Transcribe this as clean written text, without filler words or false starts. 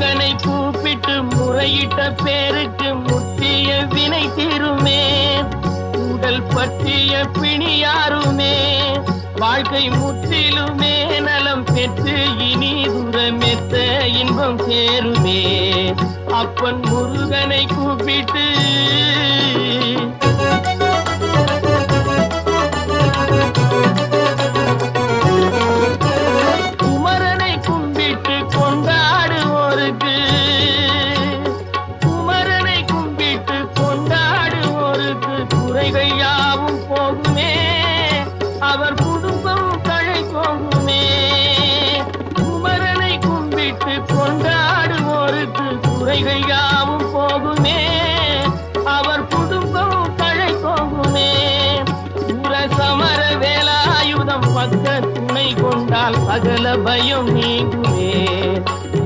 முருகனை கூப்பிட்டு முறையிட்ட பேருக்கு முற்றிய வினை தீருமே. உடல் பற்றிய பிணியாருமே வாழ்க்கை முற்றிலுமே நலம் பெற்று இனி தூரமெத்த இன்பம் சேருமே. அப்பன் முருகனை கூப்பிட்டு குமரனை கும்பிட்டு கொண்டாடுவோருக்கு குமரனை கும்பிட்டு கொண்டாடுவோருக்கு குறைகள் யாவும் போகுமே. அவர் குடும்பம் தழை போகுமே. குமரனை கும்பிட்டு கொண்டாடுவோருக்கு குறைகள் யாவும் போகுமே. அவர் குடும்பம் தழை போகுமே. சமர வேலாயுதம் பக்க துணை கொண்டால் சகல பயம் நீங்குமே.